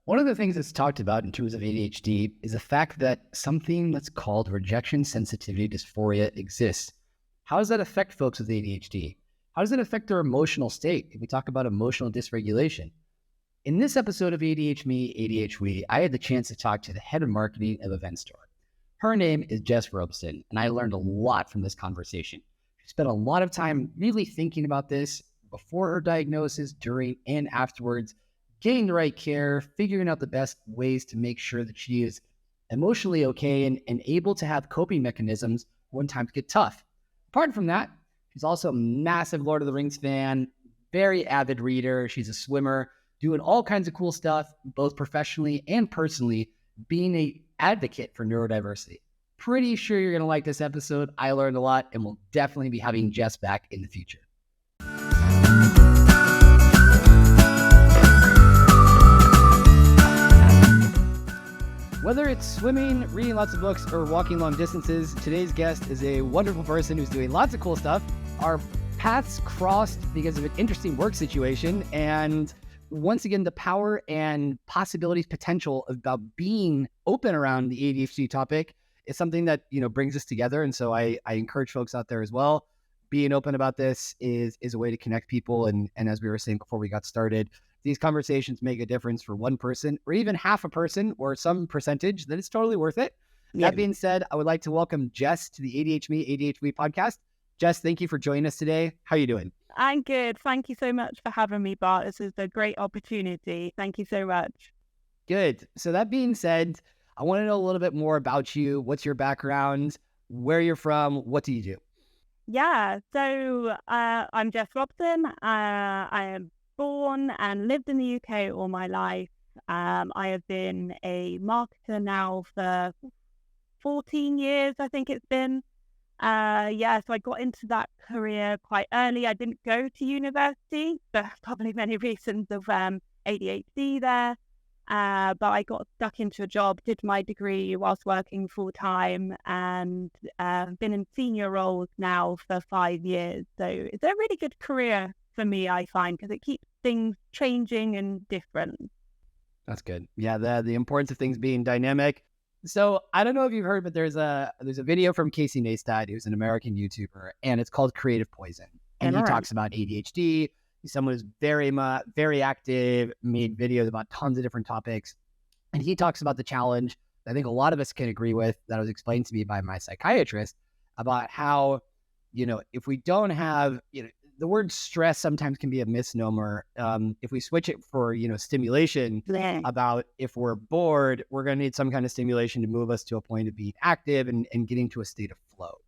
One of the things that's talked about in terms of ADHD is the fact that something that's called rejection sensitivity dysphoria exists. How does that affect folks with ADHD? How does it affect their emotional state if we talk about emotional dysregulation? In this episode of ADHme, ADHwe, I had the chance to talk to the head of marketing of Event Store. Her name is Jess Robson, and I learned a lot from this conversation. She spent a lot of time really thinking about this before her diagnosis, during, and afterwards, getting the right care, figuring out the best ways to make sure that she is emotionally okay and able to have coping mechanisms when times get tough. Apart from that, she's also a massive Lord of the Rings fan, very avid reader. She's a swimmer, doing all kinds of cool stuff, both professionally and personally, being an advocate for neurodiversity. Pretty sure you're going to like this episode. I learned a lot, and we'll definitely be having Jess back in the future. Whether it's swimming, reading lots of books, or walking long distances, today's guest is a wonderful person who's doing lots of cool stuff. Our paths crossed because of an interesting work situation, and once again, the power and possibilities, potential about being open around the ADHD topic is something that, brings us together. And so I encourage folks out there as well. Being open about this is a way to connect people. And as we were saying before we got started, these conversations make a difference for one person or even half a person or some percentage, that it's totally worth it. Yeah. That being said, I would like to welcome Jess to the ADHme, ADHwe podcast. Jess, thank you for joining us today. How are you doing? I'm good. Thank you so much for having me, Bart. This is a great opportunity. Thank you so much. Good. So that being said, I want to know a little bit more about you. What's your background? Where you're from? What do you do? Yeah. So I'm Jess Robson. I am born and lived in the UK all my life. I have been a marketer now for 14 years, I think it's been. So I got into that career quite early. I didn't go to university, but probably many reasons of ADHD there. But I got stuck into a job, did my degree whilst working full time, and been in senior roles now for 5 years. So it's a really good career for me, I find, because it keeps things changing and different. That's good. Yeah, the importance of things being dynamic. So I don't know if you've heard, but there's a video from Casey Neistat, who's an American YouTuber, and it's called Creative Poison. And he talks about ADHD. He's someone who's very active, made videos about tons of different topics. And he talks about the challenge that I think a lot of us can agree with, that was explained to me by my psychiatrist, about how, if we don't have, the word stress sometimes can be a misnomer. If we switch it for, stimulation, about if we're bored, we're going to need some kind of stimulation to move us to a point of being active and getting to a state of flow.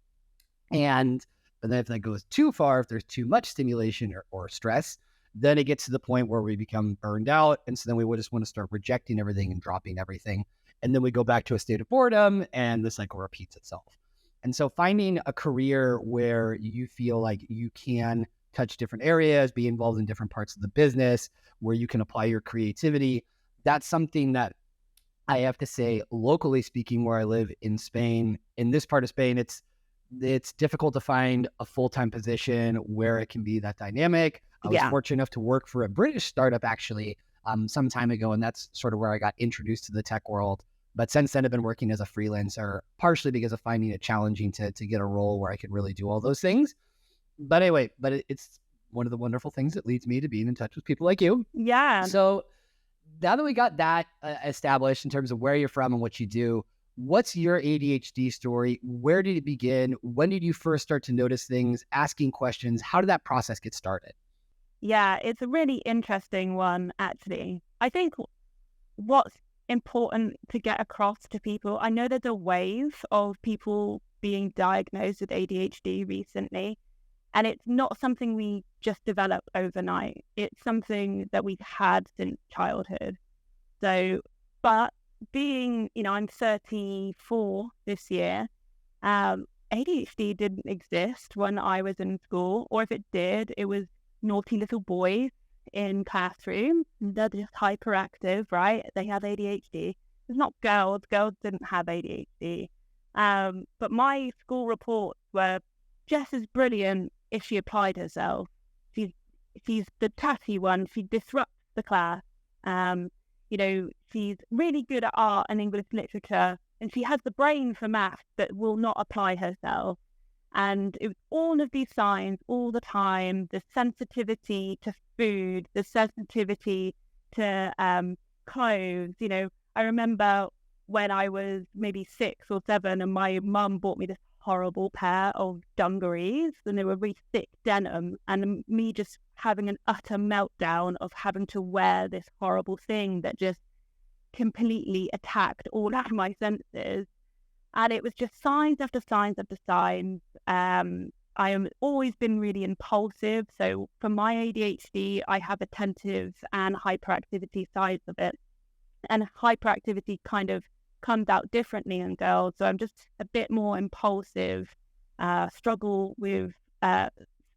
But then if that goes too far, if there's too much stimulation or stress, then it gets to the point where we become burned out. And so then we would just want to start rejecting everything and dropping everything. And then we go back to a state of boredom and the cycle repeats itself. And so finding a career where you feel like you can touch different areas, be involved in different parts of the business, where you can apply your creativity, that's something that I have to say, locally speaking, where I live in Spain, in this part of Spain, it's difficult to find a full-time position where it can be that dynamic. I was fortunate enough to work for a British startup actually some time ago, and that's sort of where I got introduced to the tech world. But since then, I've been working as a freelancer, partially because of finding it challenging to get a role where I could really do all those things. But anyway, it's one of the wonderful things that leads me to being in touch with people like you. Yeah. So now that we got that established in terms of where you're from and what you do, what's your ADHD story? Where did it begin? When did you first start to notice things, asking questions? How did that process get started? Yeah, it's a really interesting one, actually. I think what's important to get across to people, I know there's a wave of people being diagnosed with ADHD recently, and it's not something we just develop overnight. It's something that we've had since childhood. So, but being, I'm 34 this year, ADHD didn't exist when I was in school, or if it did, it was naughty little boys in classroom. They're just hyperactive, right? They have ADHD. It's not girls. Girls didn't have ADHD. But my school reports were, Jess is brilliant if she applied herself. She's the tatty one. She disrupts the class. she's really good at art and English literature, and she has the brain for math but will not apply herself. And it was all of these signs all the time, the sensitivity to food, the sensitivity to clothes. I remember when I was maybe 6 or 7 and my mum bought me this horrible pair of dungarees, and they were really thick denim, and me just having an utter meltdown of having to wear this horrible thing that just completely attacked all of my senses. And it was just signs after signs after signs. I am always been really impulsive. So for my ADHD, I have attentive and hyperactivity sides of it. And hyperactivity kind of comes out differently in girls. So I'm just a bit more impulsive, struggle with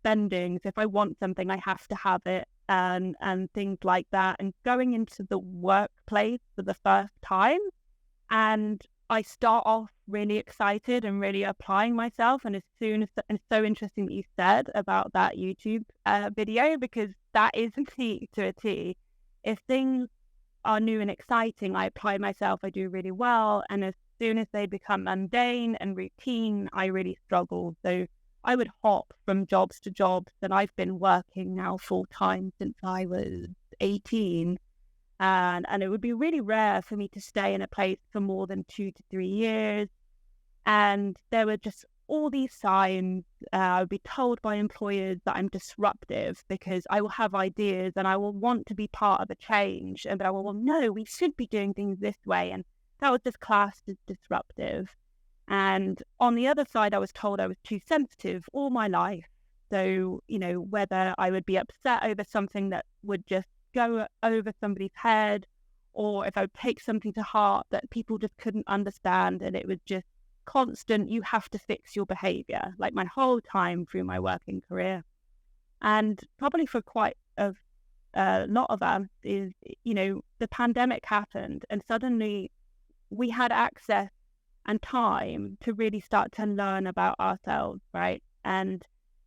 spending. So if I want something, I have to have it, and things like that. And going into the workplace for the first time, and I start off really excited and really applying myself. And and it's so interesting that you said about that YouTube video, because that is me to a T. If things are new and exciting, I apply myself, I do really well. And as soon as they become mundane and routine, I really struggle. So I would hop from jobs to jobs, and I've been working now full time since I was 18. And it would be really rare for me to stay in a place for more than 2 to 3 years. And there were just all these signs. I would be told by employers that I'm disruptive because I will have ideas and I will want to be part of a change. But I will, well, no, we should be doing things this way. And that was just classed as disruptive. And on the other side, I was told I was too sensitive all my life. So, whether I would be upset over something that would just go over somebody's head, or if I would take something to heart that people just couldn't understand, and it was just constant, you have to fix your behavior, like my whole time through my working career. And probably for quite a lot of us is, the pandemic happened and suddenly we had access and time to really start to learn about ourselves, right? And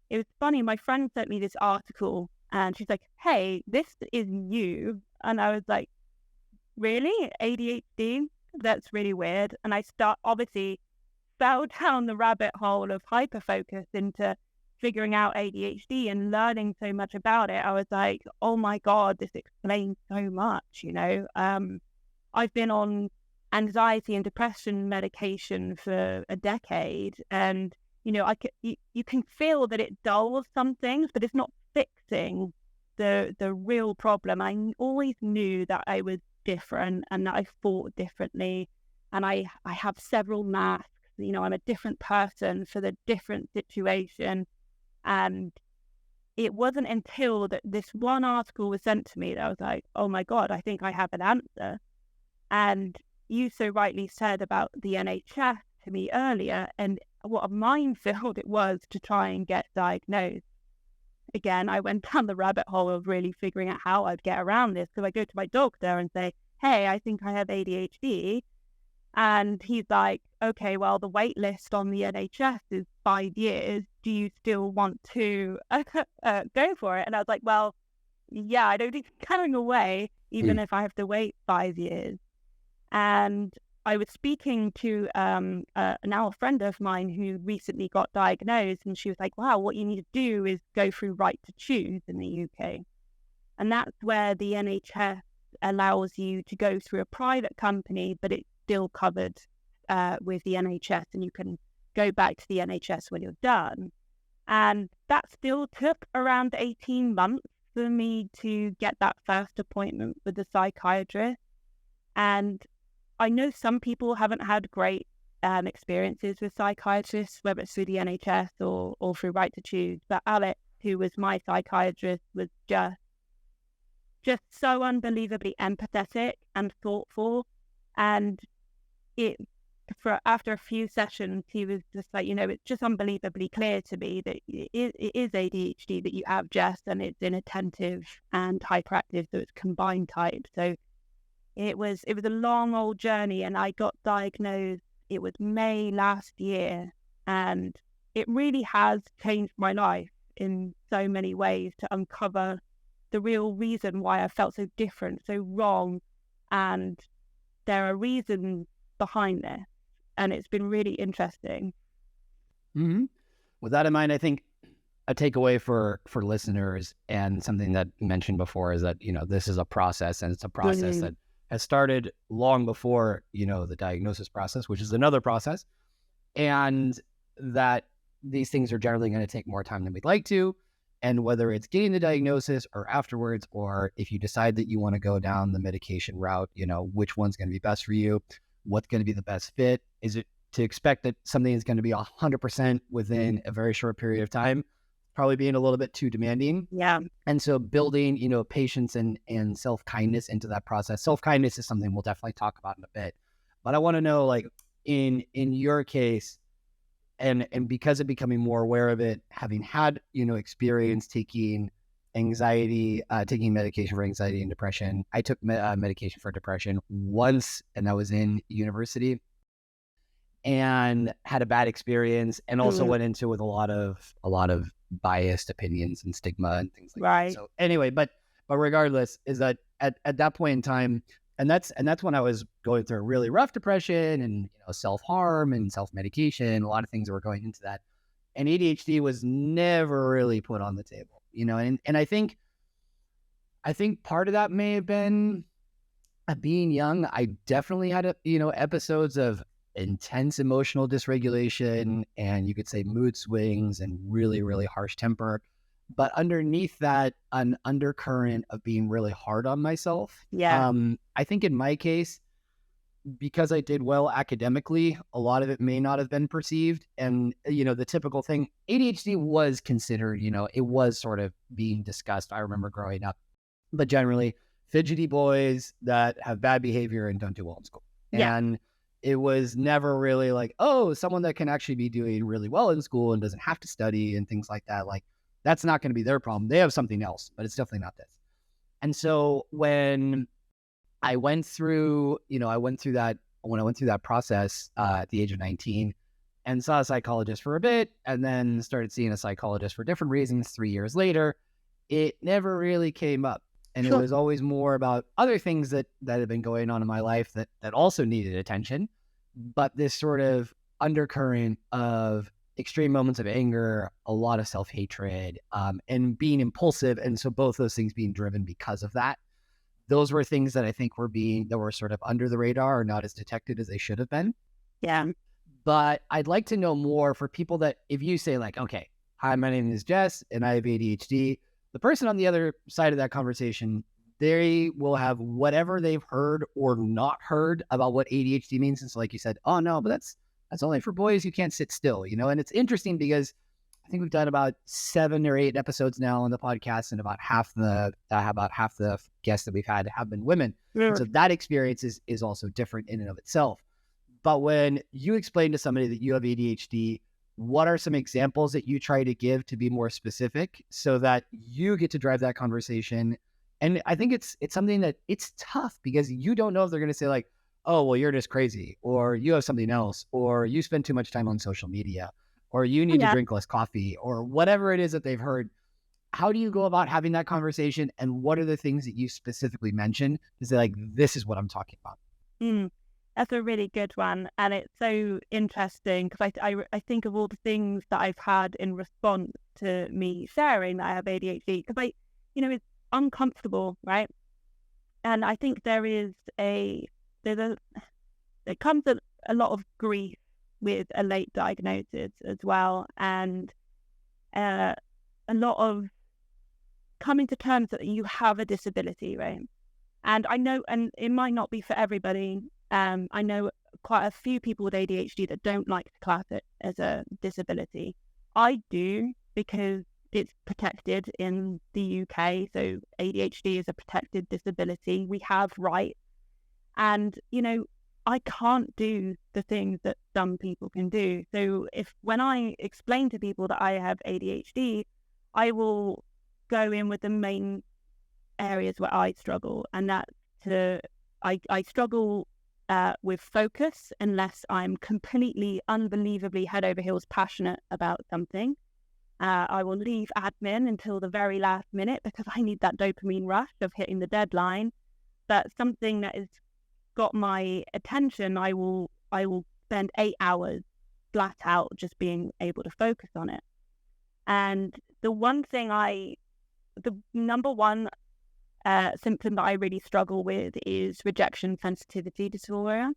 it was funny, my friend sent me this article and she's like, hey, this is you. And I was like, really? ADHD? That's really weird. And I obviously fell down the rabbit hole of hyperfocus into figuring out ADHD and learning so much about it. I was like, oh my God, this explains so much, I've been on anxiety and depression medication for a decade, and you can feel that it dulls some things, but it's not fixing the real problem. I always knew that I was different and that I thought differently, and I have several masks. I'm a different person for the different situation. And it wasn't until that this one article was sent to me that I was like, oh my God, I think I have an answer. And you so rightly said about the NHS to me earlier, and what a minefield it was to try and get diagnosed. Again, I went down the rabbit hole of really figuring out how I'd get around this. So I go to my doctor and say, hey, I think I have ADHD. And he's like, okay, well, the wait list on the NHS is 5 years. Do you still want to go for it? And I was like, well, yeah, I don't think it's going away, even if I have to wait 5 years. And I was speaking to now a friend of mine who recently got diagnosed, and she was like, wow, what you need to do is go through Right to Choose in the UK. And that's where the NHS allows you to go through a private company, but it's still covered with the NHS, and you can go back to the NHS when you're done. And that still took around 18 months for me to get that first appointment with the psychiatrist. And I know some people haven't had great experiences with psychiatrists, whether it's through the NHS or through Right to Choose. But Alex, who was my psychiatrist, was just so unbelievably empathetic and thoughtful. And after a few sessions, he was just like, it's just unbelievably clear to me that it is ADHD that you have, Jess, and it's inattentive and hyperactive, so it's combined type. So it was a long old journey, and I got diagnosed, it was May last year, and it really has changed my life in so many ways to uncover the real reason why I felt so different, so wrong, and there are reasons behind this, and it's been really interesting. Mm-hmm. With that in mind, I think a takeaway for listeners, and something that you mentioned before, is that, this is a process, and it's a process that has started long before, the diagnosis process, which is another process, and that these things are generally going to take more time than we'd like to. And whether it's getting the diagnosis or afterwards, or if you decide that you want to go down the medication route, which one's going to be best for you, what's going to be the best fit? Is it to expect that something is going to be 100% within a very short period of time? Probably being a little bit too demanding. Yeah. And so building, patience and self-kindness into that process. Self-kindness is something we'll definitely talk about in a bit. But I want to know, like, in your case, and because of becoming more aware of it, having had, experience taking taking medication for anxiety and depression. I took medication for depression once, and that was in university, and had a bad experience, and also went into with a lot of biased opinions and stigma and things like that. So anyway, but regardless, is that at that point in time, and that's when I was going through a really rough depression, and self-harm and self-medication, a lot of things that were going into that, and ADHD was never really put on the table, and I think part of that may have been being young. I definitely had episodes of intense emotional dysregulation, and you could say mood swings, and really, really harsh temper. But underneath that, an undercurrent of being really hard on myself. Yeah. I think in my case, because I did well academically, a lot of it may not have been perceived. And, the typical thing, ADHD was considered, it was sort of being discussed. I remember growing up, but generally fidgety boys that have bad behavior and don't do well in school. Yeah. And it was never really like, oh, someone that can actually be doing really well in school and doesn't have to study and things like that. Like, that's not going to be their problem. They have something else, but it's definitely not this. And so when I went through that process at the age of 19, and saw a psychologist for a bit, and then started seeing a psychologist for different reasons 3 years later, it never really came up. And It was always more about other things that had been going on in my life that also needed attention. But this sort of undercurrent of extreme moments of anger, a lot of self-hatred, and being impulsive. And so both those things being driven because of that, those were things that I think that were sort of under the radar, or not as detected as they should have been. Yeah. But I'd like to know more for people that, if you say like, okay, hi, my name is Jess and I have ADHD, the person on the other side of that conversation, they will have whatever they've heard or not heard about what ADHD means. And so like you said, oh no, but that's only for boys. You can't sit still, and it's interesting because I think we've done about 7 or 8 episodes now on the podcast, and about half the guests that we've had have been women. Yeah. So that experience is also different in and of itself. But when you explain to somebody that you have ADHD, what are some examples that you try to give to be more specific so that you get to drive that conversation? And I think it's something that it's tough, because you don't know if they're going to say like, oh, well, you're just crazy, or you have something else, or you spend too much time on social media, or you need to drink less coffee, or whatever it is that they've heard. How do you go about having that conversation? And what are the things that you specifically mention to say like, this is what I'm talking about? That's a really good one. And it's so interesting because I think of all the things that I've had in response to me sharing that I have ADHD, because it's uncomfortable, right? And I think there comes a lot of grief with a late diagnosis as well, and a lot of coming to terms that you have a disability, right? And I know, and it might not be for everybody. I know quite a few people with ADHD that don't like to class it as a disability. I do, because it's protected in the UK. So ADHD is a protected disability. We have rights. And, I can't do the things that some people can do. So when I explain to people that I have ADHD, I will go in with the main areas where I struggle. And that's I struggle with focus unless I'm completely, unbelievably head over heels passionate about something. I will leave admin until the very last minute because I need that dopamine rush of hitting the deadline. that's something that has got my attention, I will spend 8 hours flat out just being able to focus on it. And the number one symptom that I really struggle with is rejection sensitivity disorder.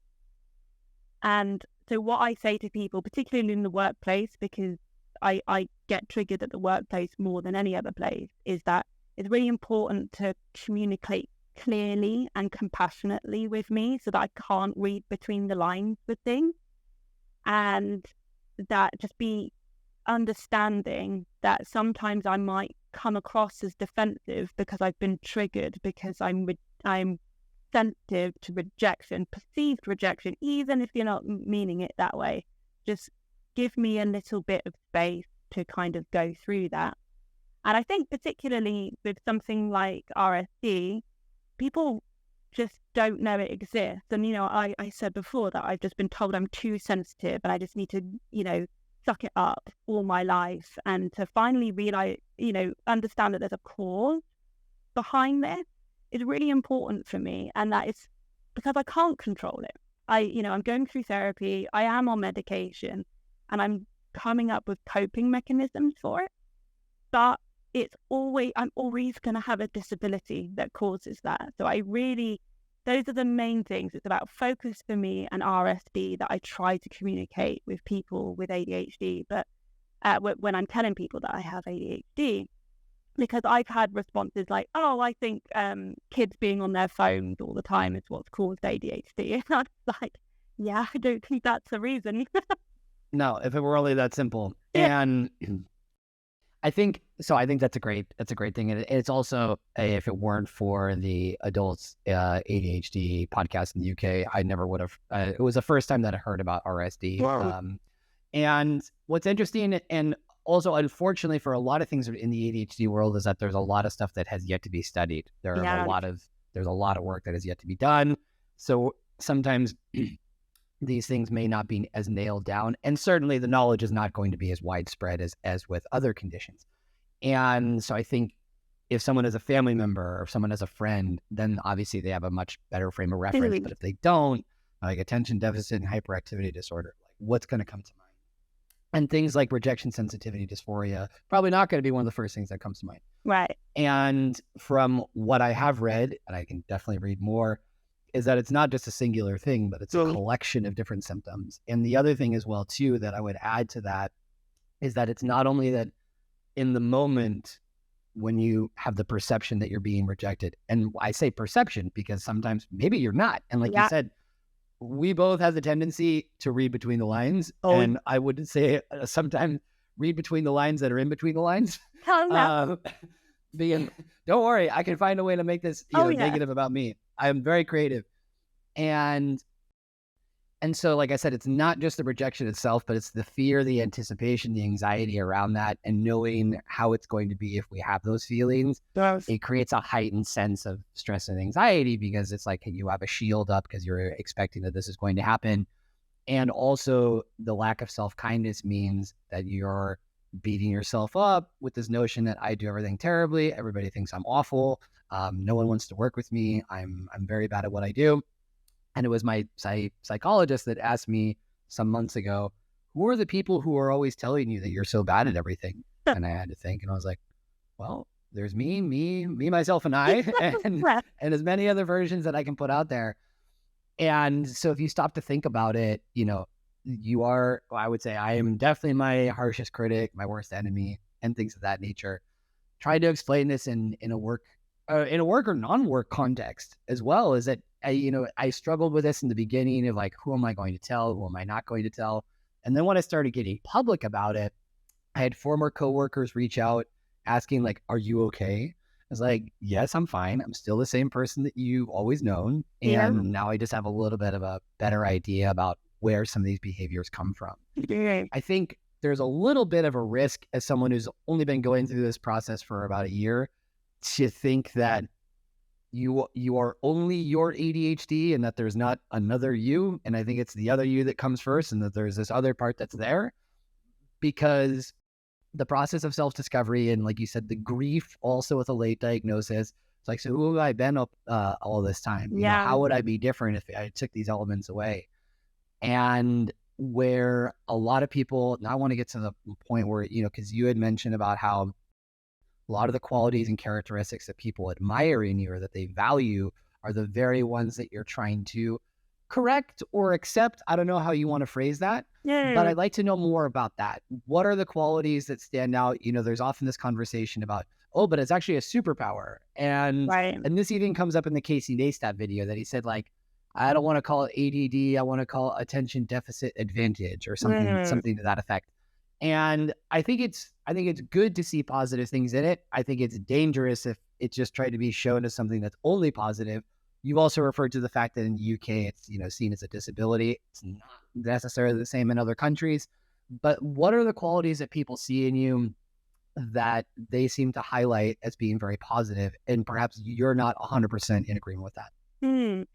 And so what I say to people, particularly in the workplace, because I get triggered at the workplace more than any other place, is that it's really important to communicate clearly and compassionately with me so that I can't read between the lines with things. And that just be understanding that sometimes I might come across as defensive because I've been triggered, because I'm sensitive to rejection, perceived rejection, even if you're not meaning it that way. Just give me a little bit of space to kind of go through that. And I think particularly with something like RSD, people just don't know it exists. And, I said before that I've just been told I'm too sensitive and I just need to, suck it up all my life, and to finally realize, understand that there's a cause behind this is really important for me. And that is because I can't control it. I'm going through therapy, I am on medication, and I'm coming up with coping mechanisms for it. But I'm always going to have a disability that causes that. So those are the main things. It's about focus for me and RSD that I try to communicate with people with ADHD. But when I'm telling people that I have ADHD, because I've had responses like, oh, I think kids being on their phones all the time is what's caused ADHD. And I'm like, yeah, I don't think that's the reason. No, if it were only that simple. Yeah. And I think that's a great thing. And it's also, if it weren't for the adults ADHD podcast in the UK, I never would have, it was the first time that I heard about RSD. Wow. And what's interesting, and also unfortunately for a lot of things in the ADHD world, is that there's a lot of stuff that has yet to be studied. There's a lot of work that has yet to be done. So sometimes these things may not be as nailed down, and certainly the knowledge is not going to be as widespread as with other conditions. And so I think if someone is a family member or if someone is a friend, then obviously they have a much better frame of reference. But if they don't, like attention deficit and hyperactivity disorder, like what's going to come to mind? And things like rejection sensitivity dysphoria, probably not going to be one of the first things that comes to mind. Right. And from what I have read, and I can definitely read more, is that it's not just a singular thing, but it's a collection of different symptoms. And the other thing as well, too, that I would add to that is that it's not only that in the moment when you have the perception that you're being rejected, and I say perception because sometimes maybe you're not. And like you said, we both have the tendency to read between the lines. And I would say sometimes read between the lines that are in between the lines. Don't worry, I can find a way to make this negative about me. I'm very creative. And so, like I said, it's not just the rejection itself, but it's the fear, the anticipation, the anxiety around that, and knowing how it's going to be if we have those feelings. It creates a heightened sense of stress and anxiety because it's like you have a shield up because you're expecting that this is going to happen. And also the lack of self-kindness means that you're beating yourself up with this notion that I do everything terribly. Everybody thinks I'm awful. No one wants to work with me. I'm very bad at what I do. And it was my psychologist that asked me some months ago, who are the people who are always telling you that you're so bad at everything? And I had to think, and I was like, well, there's me, myself, and I, and as many other versions that I can put out there. And so if you stop to think about it, you are, I would say I am definitely my harshest critic, my worst enemy, and things of that nature. Try to explain this in a work or non-work context as well, is that I struggled with this in the beginning of like, who am I going to tell? Who am I not going to tell? And then when I started getting public about it, I had former coworkers reach out asking like, are you okay? I was like, yes, I'm fine. I'm still the same person that you've always known. And now I just have a little bit of a better idea about where some of these behaviors come from. I think there's a little bit of a risk as someone who's only been going through this process for about a year to think that you are only your ADHD and that there's not another you. And I think it's the other you that comes first, and that there's this other part that's there, because the process of self-discovery and, like you said, the grief also with a late diagnosis. It's like, so who have I been all this time? You know, how would I be different if I took these elements away? And where a lot of people, and I want to get to the point where, you know, because you had mentioned about how a lot of the qualities and characteristics that people admire in you or that they value are the very ones that you're trying to correct or accept. I don't know how you want to phrase that, but I'd like to know more about that. What are the qualities that stand out? You know, there's often this conversation about, oh, but it's actually a superpower. And this even comes up in the Casey Neistat video that he said, like, I don't want to call it ADD. I want to call it attention deficit advantage or something to that effect. And I think it's good to see positive things in it. I think it's dangerous if it's just tried to be shown as something that's only positive. You've also referred to the fact that in the UK, it's, you know, seen as a disability. It's not necessarily the same in other countries. But what are the qualities that people see in you that they seem to highlight as being very positive, and perhaps you're not 100% in agreement with that?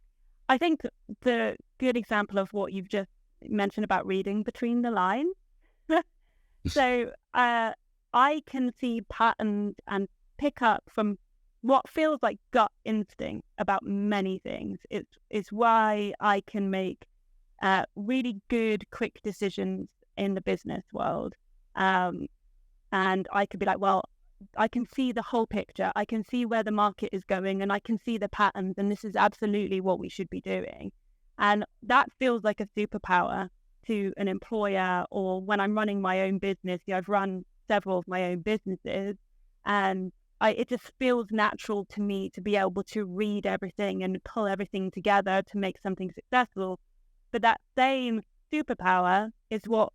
I think the good example of what you've just mentioned about reading between the lines. So I can see patterns and pick up from what feels like gut instinct about many things. It's why I can make really good, quick decisions in the business world. And I could be like, well, I can see the whole picture. I can see where the market is going, and I can see the patterns, and this is absolutely what we should be doing. And that feels like a superpower to an employer, or when I'm running my own business. You know, I've run several of my own businesses, and it just feels natural to me to be able to read everything and pull everything together to make something successful. But that same superpower is what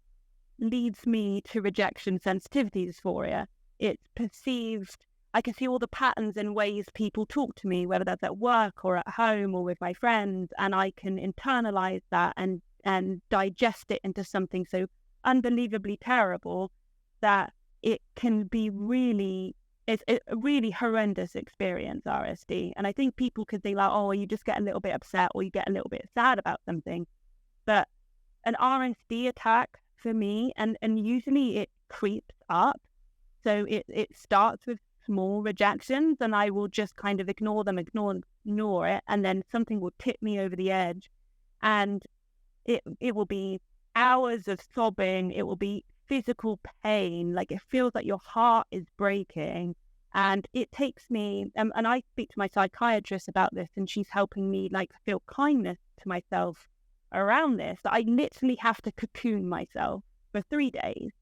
leads me to rejection sensitivity dysphoria. It's perceived, I can see all the patterns and ways people talk to me, whether that's at work or at home or with my friends, and I can internalize that and digest it into something so unbelievably terrible that it can be it's a really horrendous experience, RSD. And I think people could think like, oh, you just get a little bit upset or you get a little bit sad about something. But an RSD attack for me, and usually it creeps up. So it starts with small rejections, and I will just kind of ignore it, and then something will tip me over the edge, and it will be hours of sobbing. It will be physical pain, like it feels like your heart is breaking. And it takes me, and I speak to my psychiatrist about this, and she's helping me like feel kindness to myself around this. That I literally have to cocoon myself for 3 days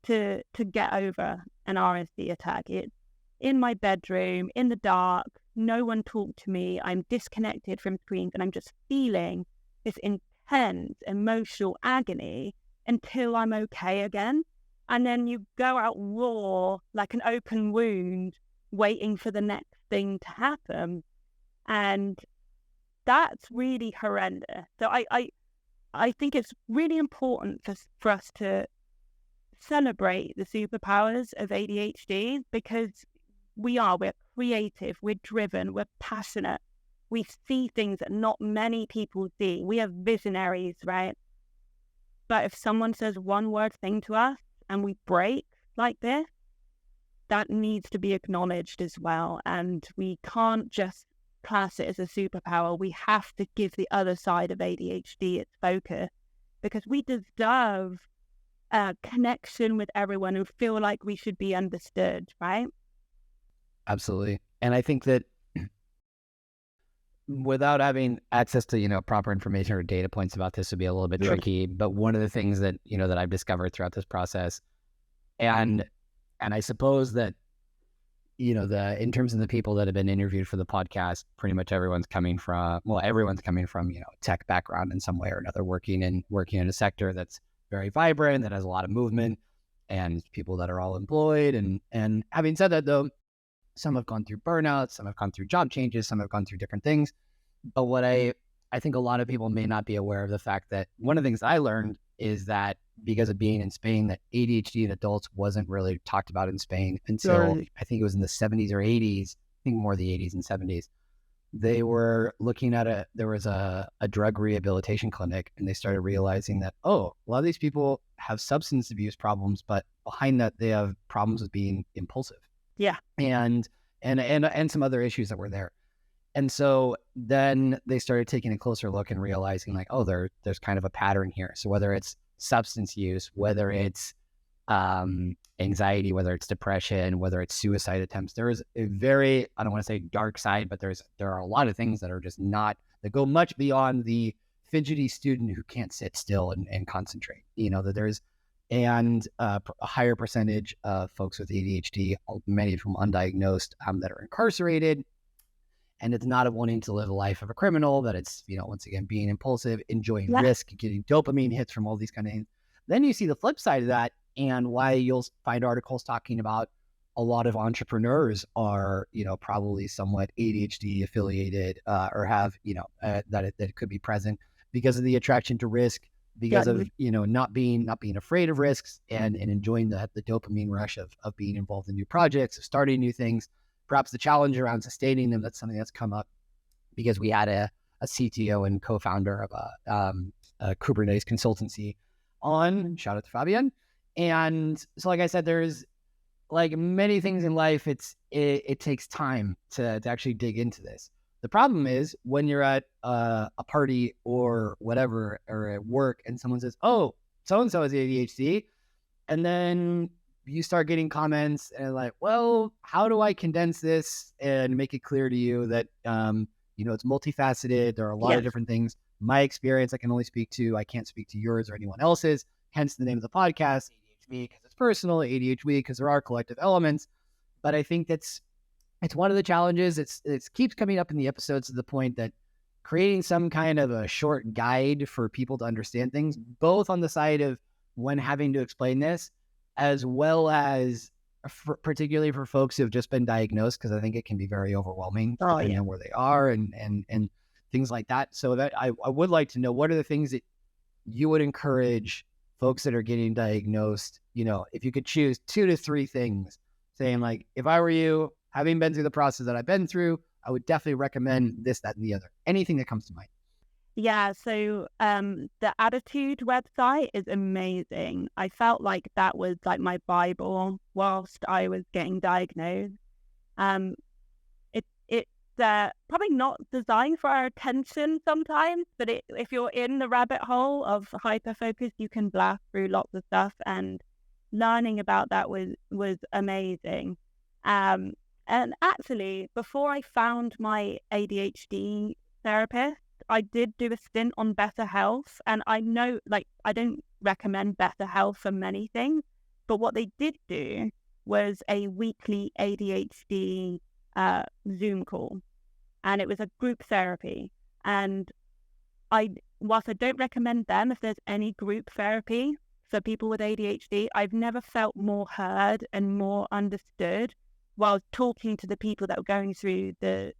to get over an RSD attack. It's in my bedroom, in the dark, no one talked to me, I'm disconnected from screens, and I'm just feeling this intense emotional agony until I'm okay again. And then you go out raw, like an open wound, waiting for the next thing to happen. And that's really horrendous. So I think it's really important for us to celebrate the superpowers of ADHD, because we're creative, we're driven, we're passionate. We see things that not many people see. We are visionaries, right? But if someone says one word thing to us and we break like this, that needs to be acknowledged as well. And we can't just class it as a superpower. We have to give the other side of ADHD its focus, because we deserve a connection with everyone and feel like we should be understood, right? Absolutely. And I think that without having access to, you know, proper information or data points about this would be a little bit tricky. But one of the things that, you know, that I've discovered throughout this process, and I suppose that, you know, in terms of the people that have been interviewed for the podcast, pretty much everyone's coming from, you know, tech background in some way or another, working in a sector that's very vibrant, that has a lot of movement, and people that are all employed. And having said that, though, some have gone through burnout, some have gone through job changes, some have gone through different things. But what I think a lot of people may not be aware of the fact that one of the things I learned is that because of being in Spain, that ADHD in adults wasn't really talked about in Spain until I think it was in the 70s or 80s, I think more the 80s and 70s. They were looking at there was a drug rehabilitation clinic, and they started realizing that, oh, a lot of these people have substance abuse problems, but behind that, they have problems with being impulsive. Yeah. And and some other issues that were there. And so then they started taking a closer look and realizing like, oh, there's kind of a pattern here. So whether it's substance use, whether it's anxiety, whether it's depression, whether it's suicide attempts, there is a very, I don't want to say dark side, but there are a lot of things that are just not, that go much beyond the fidgety student who can't sit still and concentrate, that there's, and a higher percentage of folks with ADHD, many of whom undiagnosed, that are incarcerated. And it's not wanting to live a life of a criminal, that it's, once again, being impulsive, enjoying risk, getting dopamine hits from all these kind of things. Then you see the flip side of that, and why you'll find articles talking about a lot of entrepreneurs are, probably somewhat ADHD affiliated, or have, that it could be present because of the attraction to risk, because of, not being afraid of risks and enjoying the dopamine rush of being involved in new projects, of starting new things. Perhaps the challenge around sustaining them, that's something that's come up because we had a CTO and co-founder of a Kubernetes consultancy on, shout out to Fabian. And so, like I said, there's like many things in life, it takes time to actually dig into this. The problem is when you're at a party or whatever, or at work, and someone says, oh, so-and-so has ADHD. And then you start getting comments and like, well, how do I condense this and make it clear to you that, it's multifaceted. There are a lot of different things. My experience, I can only speak to, I can't speak to yours or anyone else's, hence the name of the podcast, ADHme, because it's personal, ADHwe, because there are collective elements. But I think it's one of the challenges. It keeps coming up in the episodes to the point that creating some kind of a short guide for people to understand things, both on the side of when having to explain this, as well as particularly for folks who have just been diagnosed, because I think it can be very overwhelming depending on where they are and things like that. So that I would like to know, what are the things that you would encourage folks that are getting diagnosed, if you could choose 2 to 3 things, saying like, if I were you, having been through the process that I've been through, I would definitely recommend this, that, and the other. Anything that comes to mind. Yeah, so the ADHwe website is amazing. I felt like that was like my Bible whilst I was getting diagnosed. It's probably not designed for our attention sometimes, but if you're in the rabbit hole of hyperfocus, you can blast through lots of stuff, and learning about that was amazing. And actually, before I found my ADHD therapist, I did do a stint on Better Health, and I know, I don't recommend Better Health for many things, but what they did do was a weekly ADHD Zoom call, and it was a group therapy. And whilst I don't recommend them, if there's any group therapy for people with ADHD, I've never felt more heard and more understood while talking to the people that were going through the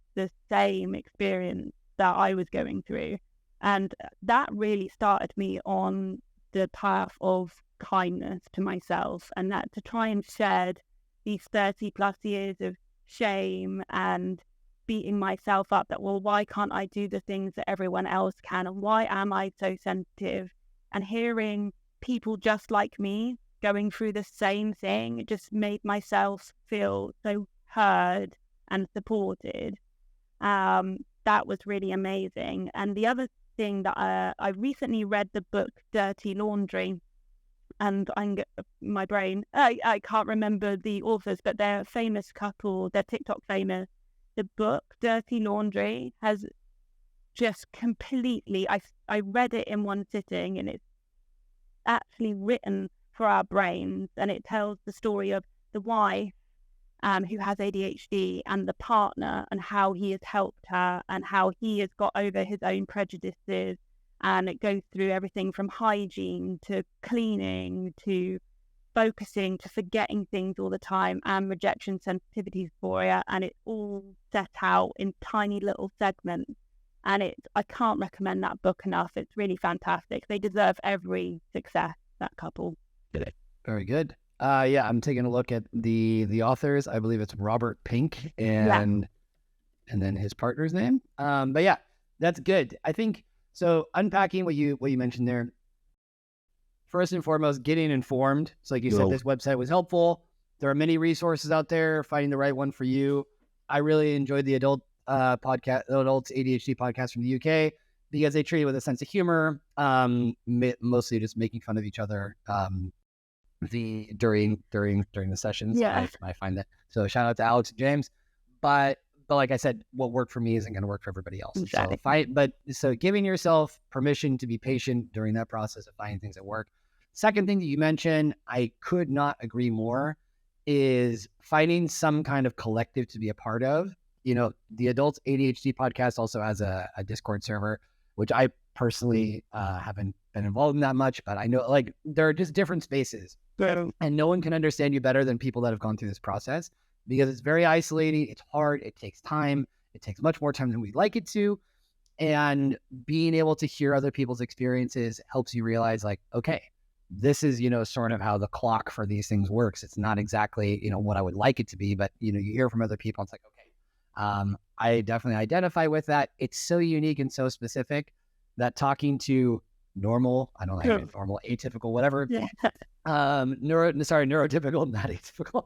same experience that I was going through. And that really started me on the path of kindness to myself, and that to try and shed these 30 plus years of shame and beating myself up that, well, why can't I do the things that everyone else can? And why am I so sensitive? And hearing people just like me going through the same thing, it just made myself feel so heard and supported. That was really amazing. And the other thing that I recently read the book Dirty Laundry, and my brain, I can't remember the authors, but they're a famous couple, they're TikTok famous. The book Dirty Laundry has just completely, I read it in one sitting, and it's actually written for our brains, and it tells the story of the wife who has ADHD and the partner, and how he has helped her and how he has got over his own prejudices. And it goes through everything from hygiene to cleaning to focusing to forgetting things all the time and rejection sensitivity dysphoria. And it's all set out in tiny little segments. And I can't recommend that book enough. It's really fantastic. They deserve every success, that couple. Very good. I'm taking a look at the authors. I believe it's Robert Pink and then his partner's name. But yeah, that's good. I think so. Unpacking what you mentioned there. First and foremost, getting informed. So like you said, this website was helpful. There are many resources out there. Finding the right one for you. I really enjoyed the adults ADHD podcast from the UK because they treat it with a sense of humor, mostly just making fun of each other during the sessions. Yeah. I find that. So shout out to Alex and James. But like I said, what worked for me isn't going to work for everybody else. Exactly. So giving yourself permission to be patient during that process of finding things that work. Second thing that you mentioned, I could not agree more, is finding some kind of collective to be a part of. The Adults ADHD podcast also has a Discord server, which I personally haven't been involved in that much, but I know like there are just different spaces. And no one can understand you better than people that have gone through this process, because it's very isolating. It's hard. It takes time. It takes much more time than we'd like it to. And being able to hear other people's experiences helps you realize like, okay, this is, sort of how the clock for these things works. It's not exactly, what I would like it to be, but, you hear from other people. It's like, okay, I definitely identify with that. It's so unique and so specific that talking to normal, I don't know, normal, atypical, whatever. Yeah. Neurotypical, not atypical.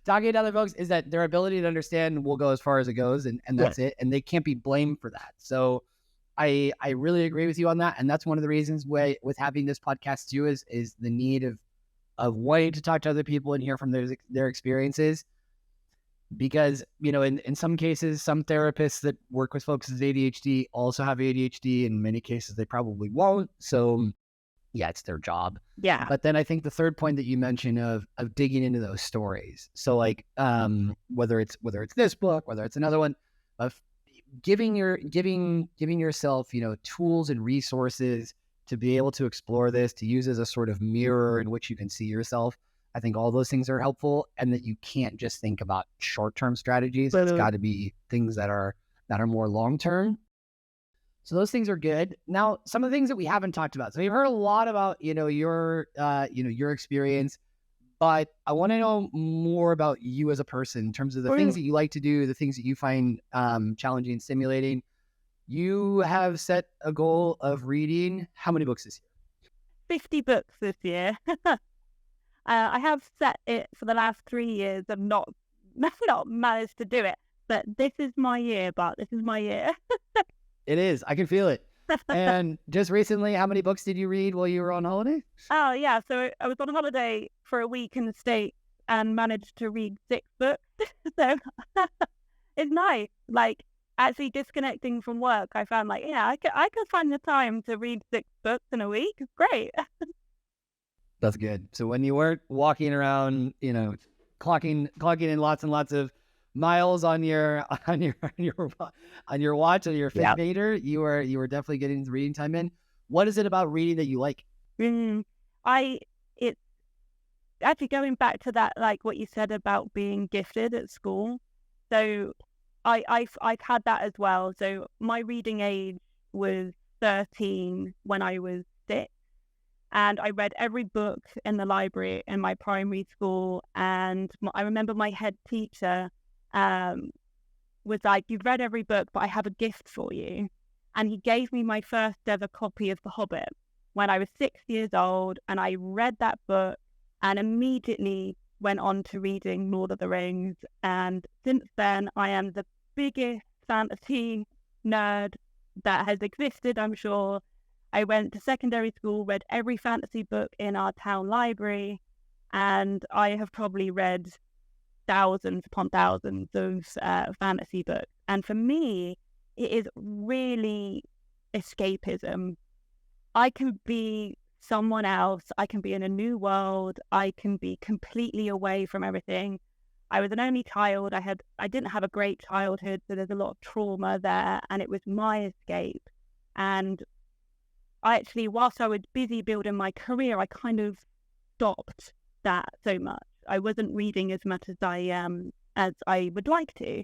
Talking to other folks is that their ability to understand will go as far as it goes, and that's it. And they can't be blamed for that. So I really agree with you on that. And that's one of the reasons with having this podcast too is the need of wanting to talk to other people and hear from their experiences. Because, in some cases, some therapists that work with folks with ADHD also have ADHD. In many cases, they probably won't. So yeah, it's their job. Yeah. But then I think the third point that you mentioned of digging into those stories. So like, whether it's this book, whether it's another one, of giving yourself, tools and resources to be able to explore this, to use as a sort of mirror in which you can see yourself. I think all those things are helpful, and that you can't just think about short-term strategies. It's got to be things that are more long-term. So those things are good. Now, some of the things that we haven't talked about. So we've heard a lot about, your experience, but I want to know more about you as a person in terms of the things that you like to do, the things that you find challenging and stimulating. You have set a goal of reading how many books this year? 50 books this year. I have set it for the last 3 years and not managed to do it. But this is my year, This is my year. It is. I can feel it. And just recently, how many books did you read while you were on holiday? Oh, yeah. So I was on holiday for a week in the States and managed to read 6 books. So it's nice. Like, actually disconnecting from work, I found like, yeah, I could find the time to read 6 books in a week. It's great. That's good. So when you weren't walking around, clocking in lots and lots of miles on your watch, on your Fitbit meter, you were definitely getting the reading time in. What is it about reading that you like? It's actually going back to that, like what you said about being gifted at school. So I've had that as well. So my reading age was 13 when I was 6. And I read every book in the library in my primary school. And I remember my head teacher was like, "You've read every book, but I have a gift for you." And he gave me my first ever copy of The Hobbit when I was 6 years old. And I read that book and immediately went on to reading Lord of the Rings. And since then, I am the biggest fantasy nerd that has existed, I'm sure. I went to secondary school, read every fantasy book in our town library, and I have probably read thousands upon thousands of fantasy books. And for me, it is really escapism. I can be someone else. I can be in a new world. I can be completely away from everything. I was an only child. I didn't have a great childhood, so there's a lot of trauma there, and it was my escape. And I actually, whilst I was busy building my career, I kind of stopped that so much. I wasn't reading as much as I would like to.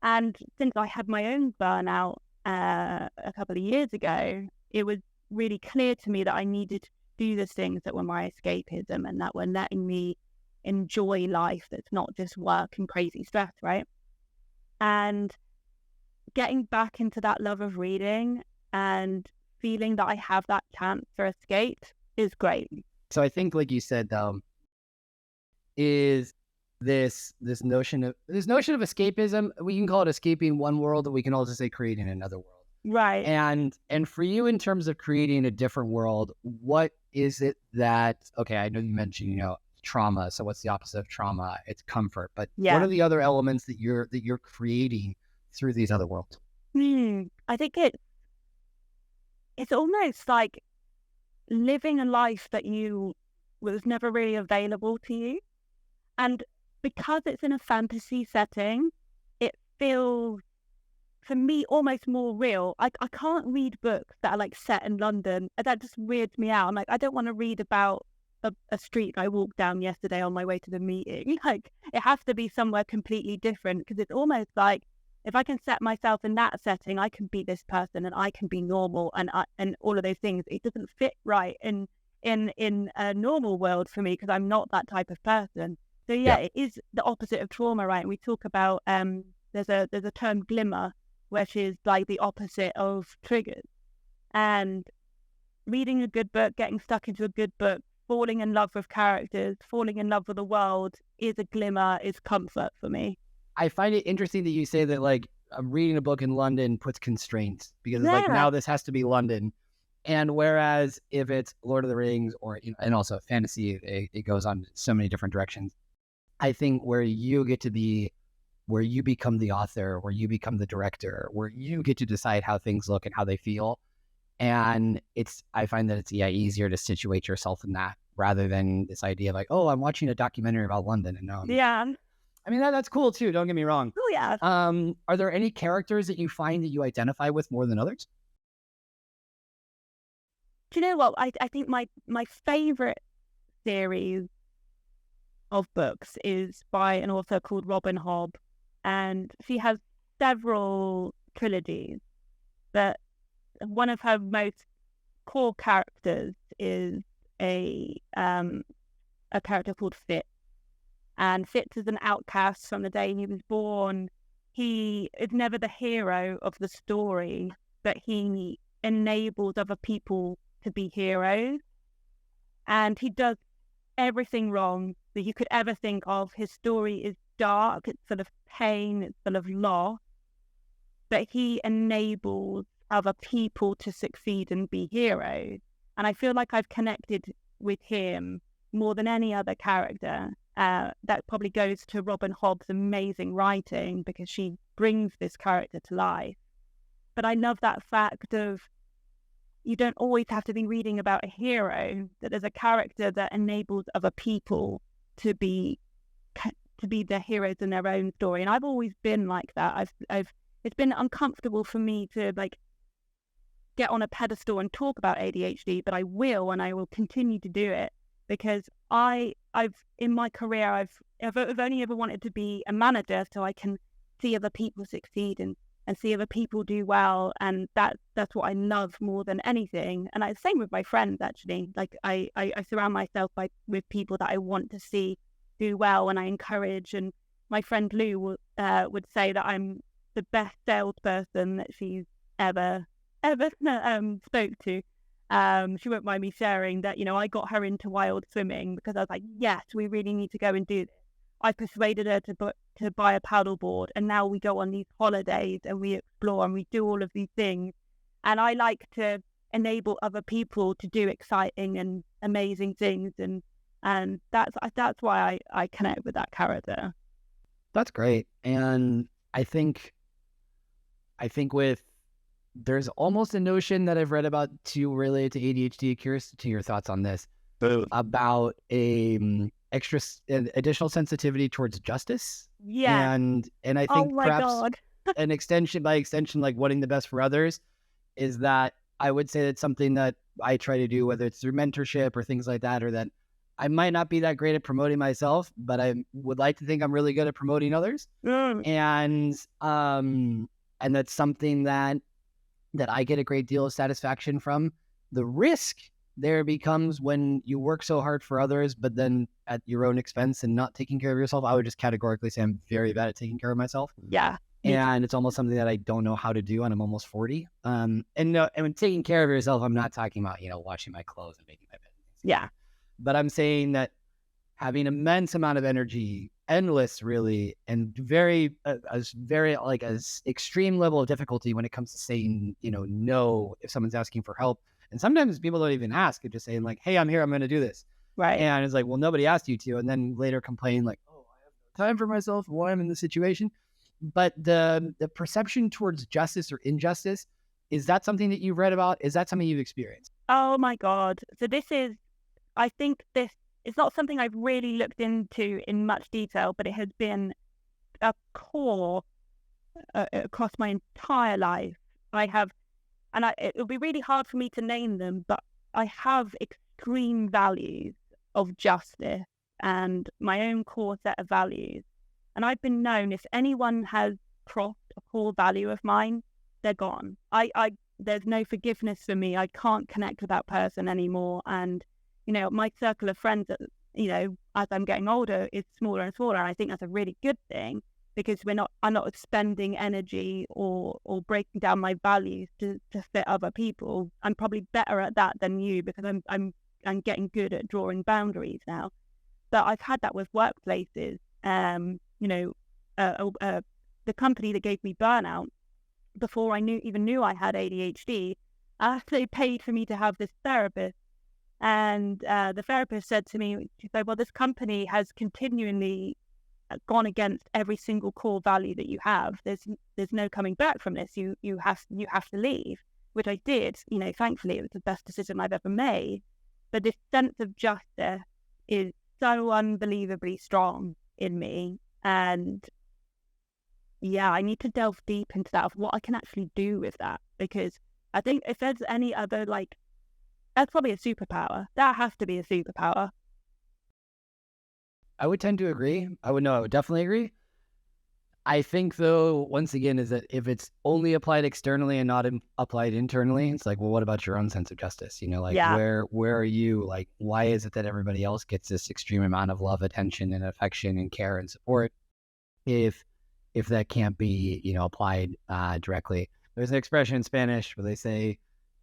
And since I had my own burnout a couple of years ago, it was really clear to me that I needed to do the things that were my escapism and that were letting me enjoy life that's not just work and crazy stress, right? And getting back into that love of reading and feeling that I have that chance for escape is great. So I think, like you said, though, is this notion of escapism. We can call it escaping one world, and we can also say creating another world. Right. And for you, in terms of creating a different world, what is it that, okay, I know you mentioned, trauma. So what's the opposite of trauma? It's comfort. But what are the other elements that you're creating through these other worlds? I think it's almost like living a life that was never really available to you. And because it's in a fantasy setting, it feels, for me, almost more real. I can't read books that are like set in London. That just weirds me out. I'm like, I don't want to read about a street I walked down yesterday on my way to the meeting. Like, it has to be somewhere completely different, because it's almost like, if I can set myself in that setting, I can be this person and I can be normal and all of those things. It doesn't fit right in a normal world for me, because I'm not that type of person. So it is the opposite of trauma, right? And we talk about there's a term glimmer, which is like the opposite of triggers. And reading a good book, getting stuck into a good book, falling in love with characters, falling in love with the world is a glimmer, is comfort for me. I find it interesting that you say that, like, reading a book in London puts constraints, because it's like, now this has to be London. And whereas if it's Lord of the Rings or, and also fantasy, it goes on so many different directions. I think where you get to be, where you become the author, where you become the director, where you get to decide how things look and how they feel. And I find that it's easier to situate yourself in that, rather than this idea of like, oh, I'm watching a documentary about London. And no, I mean, that's cool too. Don't get me wrong. Oh yeah. Are there any characters that you find that you identify with more than others? Do you know what? I think my favorite series of books is by an author called Robin Hobb, and she has several trilogies, but one of her most core characters is a character called Fitz. And Fitz is an outcast from the day he was born. He is never the hero of the story, but he enables other people to be heroes. And he does everything wrong that you could ever think of. His story is dark, it's full of pain, it's full of loss, but he enables other people to succeed and be heroes. And I feel like I've connected with him more than any other character. That probably goes to Robin Hobb's amazing writing, because she brings this character to life. But I love that fact of, you don't always have to be reading about a hero, that there's a character that enables other people to be the heroes in their own story. And I've always been like that. It's been uncomfortable for me to like get on a pedestal and talk about ADHD, but I will, and I will continue to do it, because I've in my career I've only ever wanted to be a manager, so I can see other people succeed and see other people do well, and that's what I love more than anything. And same with my friends, actually. Like I surround myself with people that I want to see do well, and I encourage. And my friend Lou would say that I'm the best salesperson that she's ever spoke to. She won't mind me sharing that, I got her into wild swimming because I was like, yes, we really need to go and do this. I persuaded her to buy a paddleboard, and now we go on these holidays and we explore and we do all of these things. And I like to enable other people to do exciting and amazing things, and that's why I connect with that character. That's great. And I think there's almost a notion that I've read about to relate to ADHD. Curious to your thoughts on this, about additional sensitivity towards justice. Yeah. And I think perhaps an extension, like wanting the best for others, is that I would say that's something that I try to do, whether it's through mentorship or things like that, or that I might not be that great at promoting myself, but I would like to think I'm really good at promoting others. And that's something that I get a great deal of satisfaction from. The risk there becomes when you work so hard for others, but then at your own expense and not taking care of yourself. I would just categorically say I'm very bad at taking care of myself. Yeah. And it's almost something that I don't know how to do, and I'm almost 40. And when taking care of yourself, I'm not talking about, washing my clothes and making my bed. Yeah. But I'm saying that having immense amount of energy endless, really, and very like as extreme level of difficulty when it comes to saying, no if someone's asking for help. And sometimes people don't even ask, they're just saying like, hey, I'm here, I'm going to do this. Right. And it's like, well, nobody asked you to, and then later complain like, oh, I have no time for myself while I'm in this situation. But the perception towards justice or injustice, is that something that you've read about? Is that something you've experienced? Oh my God. So I think this is not something I've really looked into in much detail, but it has been a core across my entire life. It would be really hard for me to name them, but I have extreme values of justice and my own core set of values. And I've been known, if anyone has crossed a core value of mine, they're gone. There's no forgiveness for me. I can't connect with that person anymore. And, my circle of friends, as I'm getting older, is smaller and smaller. And I think that's a really good thing, because I'm not spending energy or breaking down my values to fit other people. I'm probably better at that than you, because I'm getting good at drawing boundaries now. But I've had that with workplaces. The company that gave me burnout, before I even knew I had ADHD, actually paid for me to have this therapist. And the therapist said to me, she said, well, this company has continually gone against every single core value that you have. There's no coming back from this. You have to leave, which I did. Thankfully, it was the best decision I've ever made. But this sense of justice is so unbelievably strong in me. And yeah, I need to delve deep into that, of what I can actually do with that. Because I think if there's any other, that's probably a superpower. That has to be a superpower. I would tend to agree. I would definitely agree. I think, though, once again, is that if it's only applied externally and not applied internally, it's like, well, what about your own sense of justice? Yeah. Where are you? Like, why is it that everybody else gets this extreme amount of love, attention, and affection and care and support if that can't be, applied directly? There's an expression in Spanish where they say,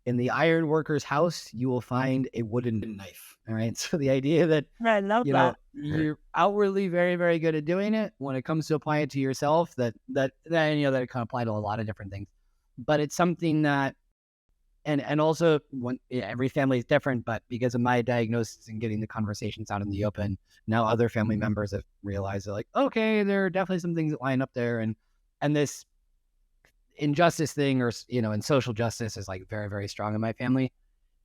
in the iron worker's house, you will find a wooden knife. All right. So the idea that, I love that. you're outwardly very, very good at doing it, when it comes to applying it to yourself, that it can apply to a lot of different things. But it's something that, and also every family is different, but because of my diagnosis and getting the conversations out in the open, now other family members have realized, they're like, okay, there are definitely some things that line up there. And this injustice thing, or and social justice, is like very, very strong in my family,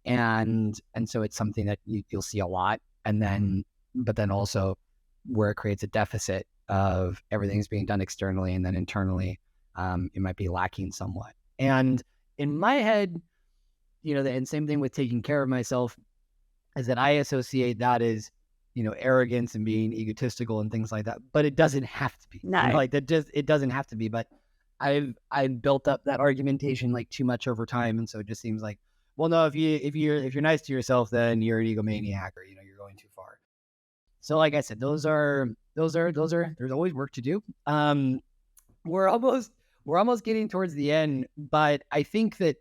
and so it's something that you'll see a lot. But then also where it creates a deficit of everything's being done externally, and then internally it might be lacking somewhat. And in my head, and same thing with taking care of myself, is that I associate that as arrogance and being egotistical and things like that. But it doesn't have to be. No. It doesn't have to be. But I've built up that argumentation too much over time, and so it just seems like, well, no, if you're nice to yourself, then you're an egomaniac, or you're going too far. So, like I said, there's always work to do. We're almost getting towards the end, but I think that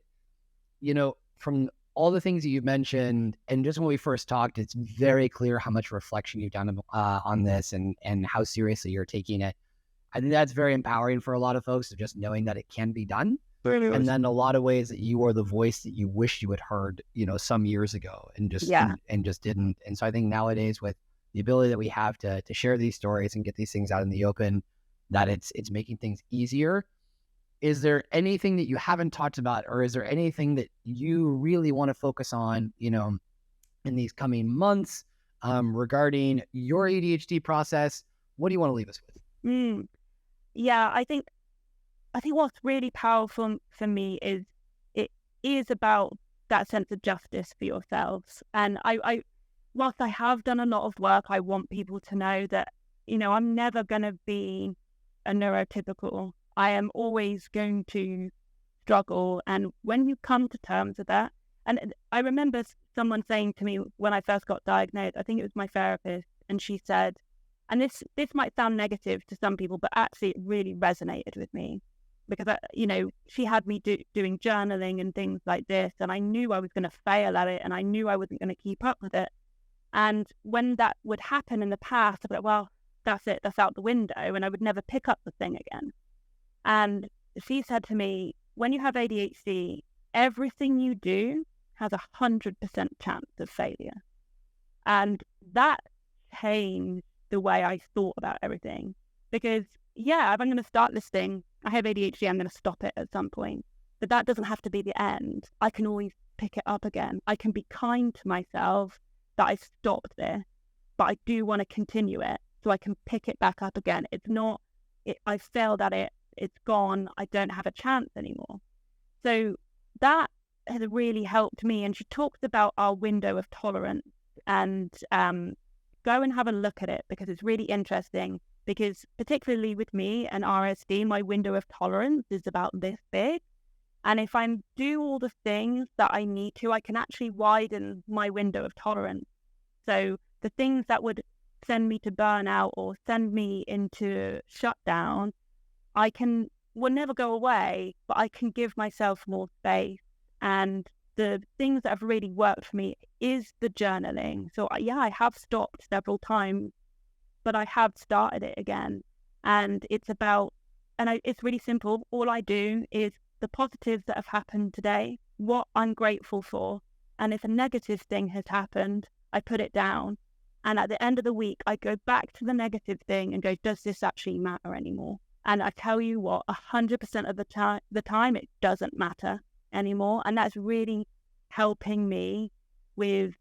from all the things that you've mentioned, and just when we first talked, it's very clear how much reflection you've done on this, and how seriously you're taking it. I think that's very empowering for a lot of folks, of just knowing that it can be done. And then a lot of ways that you are the voice that you wish you had heard, some years ago, and just didn't. And so I think nowadays, with the ability that we have to share these stories and get these things out in the open, that it's making things easier. Is there anything that you haven't talked about, or is there anything that you really want to focus on, in these coming months, regarding your ADHD process? What do you want to leave us with? Yeah, I think what's really powerful for me is it is about that sense of justice for yourselves. And whilst I have done a lot of work, I want people to know that, I'm never going to be a neurotypical. I am always going to struggle. And when you come to terms with that, and I remember someone saying to me when I first got diagnosed, I think it was my therapist, and she said, and this might sound negative to some people, but actually it really resonated with me, because she had me doing journaling and things like this, and I knew I was going to fail at it, and I knew I wasn't going to keep up with it. And when that would happen in the past, I'd be like, well, that's it, that's out the window, and I would never pick up the thing again. And she said to me, when you have ADHD, everything you do has 100% chance of failure. And that changed the way I thought about everything. Because, yeah, if I'm going to start listing, I have ADHD, I'm going to stop it at some point. But that doesn't have to be the end. I can always pick it up again. I can be kind to myself that I stopped this, but I do want to continue it so I can pick it back up again. It's not, I failed at it, it's gone, I don't have a chance anymore. So that has really helped me. And she talked about our window of tolerance, and go and have a look at it, because it's really interesting. Because particularly with me and RSD, my window of tolerance is about this big. And if I do all the things that I need to, I can actually widen my window of tolerance. So the things that would send me to burnout or send me into shutdown, will never go away, but I can give myself more space. And the things that have really worked for me is the journaling. So yeah, I have stopped several times, but I have started it again. And it's really simple. All I do is the positives that have happened today, what I'm grateful for. And if a negative thing has happened, I put it down. And at the end of the week, I go back to the negative thing and go, does this actually matter anymore? And I tell you what, 100% of the time, it doesn't matter anymore. And that's really helping me with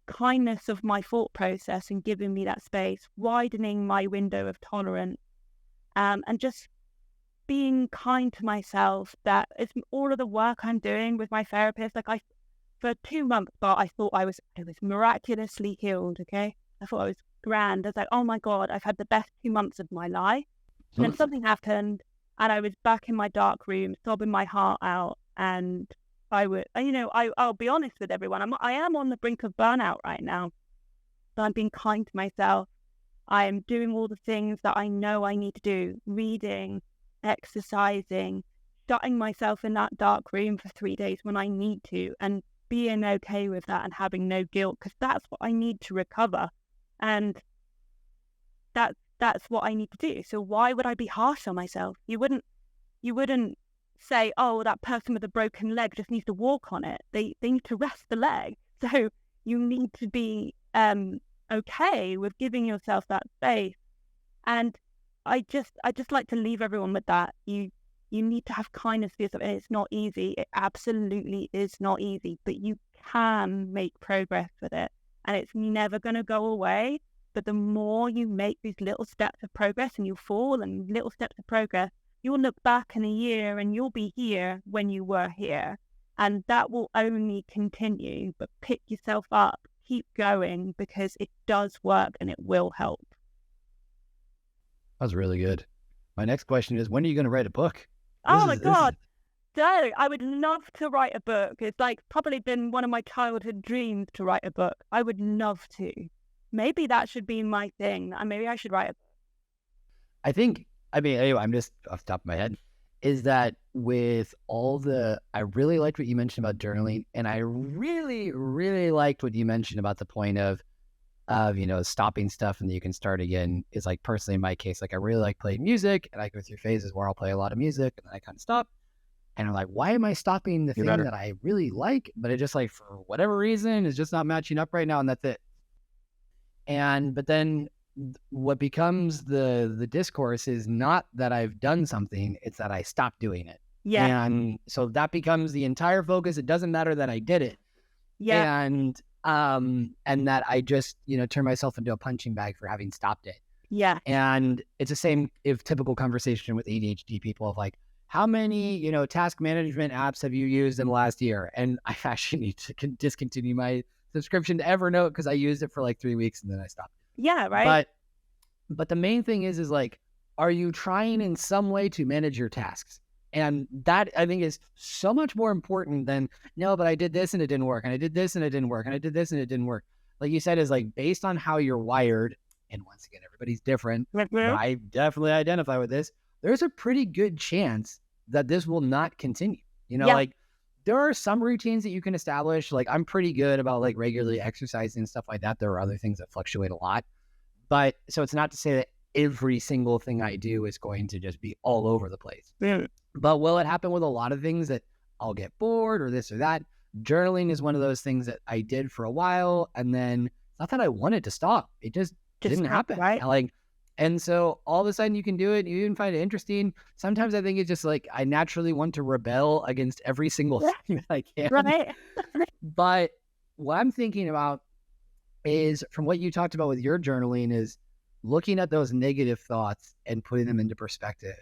kindness of my thought process and giving me that space, widening my window of tolerance, and just being kind to myself. That it's all of the work I'm doing with my therapist. Like for 2 months, but I thought I was miraculously healed. Okay, I thought I was grand. I was like, oh my God, I've had the best 2 months of my life. And then something happened, and I was back in my dark room, sobbing my heart out. And I'll be honest with everyone. I am on the brink of burnout right now, but I'm being kind to myself. I am doing all the things that I know I need to do: reading, exercising, shutting myself in that dark room for 3 days when I need to, and being okay with that and having no guilt, because that's what I need to recover. And that's what I need to do. So why would I be harsh on myself? You wouldn't say, oh, that person with a broken leg just needs to walk on it. They need to rest the leg. So you need to be okay with giving yourself that space. And I just like to leave everyone with that. You need to have kindness for yourself. And it's not easy. It absolutely is not easy, but you can make progress with it. And it's never going to go away. But the more you make these little steps of progress, and you fall and little steps of progress, you'll look back in a year and you'll be here when you were here. And that will only continue. But pick yourself up, keep going, because it does work and it will help. That was really good. My next question is, when are you going to write a book? Oh my God. So I would love to write a book. It's like probably been one of my childhood dreams to write a book. I would love to. Maybe that should be my thing. Maybe I should write a book. Anyway, I'm just off the top of my head, is that with I really liked what you mentioned about journaling, and I really, really liked what you mentioned about the point of stopping stuff and then you can start again. Is like, personally in my case, like I really like playing music, and I go through phases where I'll play a lot of music and then I kind of stop. And I'm like, why am I stopping the thing that I really like, but it just, like, for whatever reason is just not matching up right now, and that's it. But then what becomes the discourse is not that I've done something, it's that I stopped doing it. Yeah. And so that becomes the entire focus. It doesn't matter that I did it. Yeah. And that I just, turn myself into a punching bag for having stopped it. Yeah. And it's the same typical conversation with ADHD people of like, how many, task management apps have you used in the last year? And I actually need to discontinue my subscription to Evernote because I used it for like 3 weeks and then I stopped. Yeah, right. But the main thing is like, are you trying in some way to manage your tasks? And that, I think, is so much more important than, no, but I did this and it didn't work, and I did this and it didn't work, and I did this and it didn't work. Like you said, is like based on how you're wired. And once again, everybody's different. But I definitely identify with this. There's a pretty good chance that this will not continue. Like there are some routines that you can establish. Like I'm pretty good about like regularly exercising and stuff like that. There are other things that fluctuate a lot. But so it's not to say that every single thing I do is going to just be all over the place. But will it happen with a lot of things that I'll get bored or this or that? Journaling is one of those things that I did for a while, and then it's not that I wanted to stop. It just didn't happen. Right? And so all of a sudden you can do it. You even find it interesting. Sometimes I think it's just like I naturally want to rebel against every single thing that I can. Right. But what I'm thinking about is, from what you talked about with your journaling, is looking at those negative thoughts and putting them into perspective.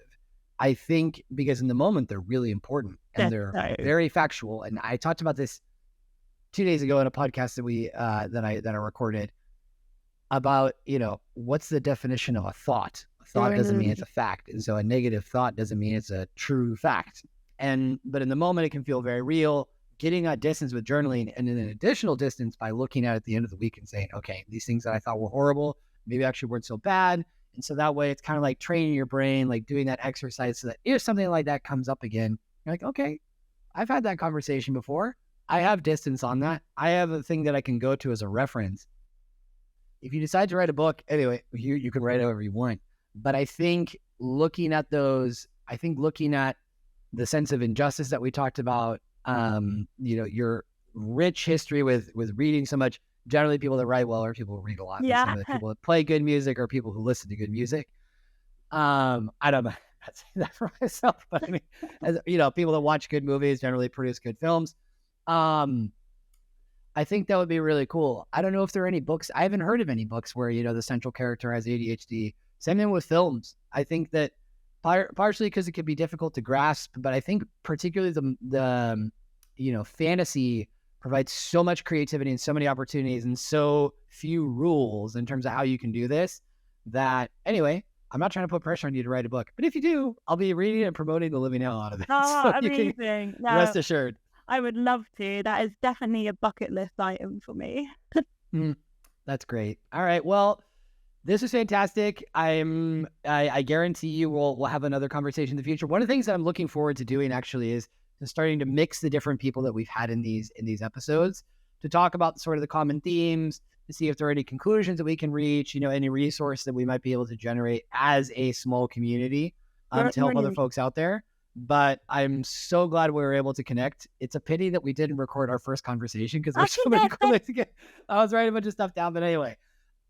I think because in the moment they're really important and they're very factual. And I talked about this 2 days ago in a podcast that that I recorded about, what's the definition of a thought? A thought doesn't mean it's a fact. And so a negative thought doesn't mean it's a true fact. But in the moment it can feel very real. Getting that distance with journaling, and then an additional distance by looking at it at the end of the week and saying, okay, these things that I thought were horrible, maybe actually weren't so bad. And so that way it's kind of like training your brain, like doing that exercise, so that if something like that comes up again, you're like, okay, I've had that conversation before. I have distance on that. I have a thing that I can go to as a reference. If you decide to write a book, anyway, you can write however you want. But I think looking at the sense of injustice that we talked about, your rich history with reading so much. Generally, people that write well are people who read a lot. Yeah. Some of the people that play good music are people who listen to good music. I don't know. I'm not saying that for myself, but I mean, people that watch good movies generally produce good films. I think that would be really cool. I don't know if there are any books. I haven't heard of any books where, the central character has ADHD. Same thing with films. I think that partially because it could be difficult to grasp, but I think particularly the fantasy provides so much creativity and so many opportunities and so few rules in terms of how you can do this, that anyway, I'm not trying to put pressure on you to write a book, but if you do, I'll be reading and promoting the living hell out of it. Oh, so amazing. Rest assured. I would love to. That is definitely a bucket list item for me. That's great. All right. Well, this is fantastic. I guarantee you we'll have another conversation in the future. One of the things that I'm looking forward to doing actually is starting to mix the different people that we've had in these episodes to talk about sort of the common themes, to see if there are any conclusions that we can reach, any resource that we might be able to generate as a small community to help other folks out there. But I'm so glad we were able to connect. It's a pity that we didn't record our first conversation because there's so many cool things to get. I was writing a bunch of stuff down, but anyway,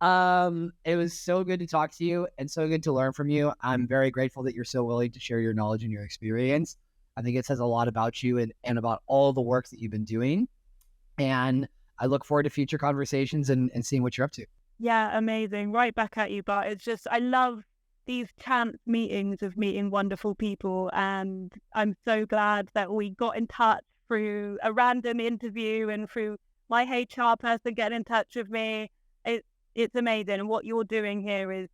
it was so good to talk to you and so good to learn from you. I'm very grateful that you're so willing to share your knowledge and your experience. I think it says a lot about you and about all the work that you've been doing. And I look forward to future conversations and seeing what you're up to. Yeah, amazing. Right back at you, Bart. It's just, I love these chance meetings of meeting wonderful people. And I'm so glad that we got in touch through a random interview and through my HR person getting in touch with me. It's amazing. And what you're doing here is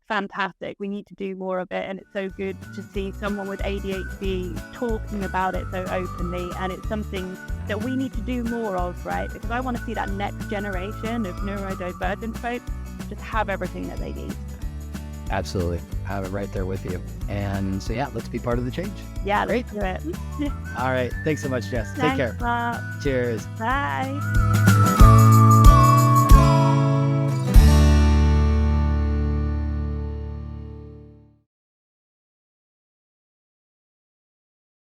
fantastic. We need to do more of it. And it's so good to see someone with ADHD talking about it so openly. And it's something that we need to do more of, right? Because I want to see that next generation of neurodivergent folks just have everything that they need. Absolutely. I have it right there with you. And so, yeah, let's be part of the change. Yeah, great. Let's do it. All right. Thanks so much, Jess. Thanks, Take care. Mark. Cheers. Bye.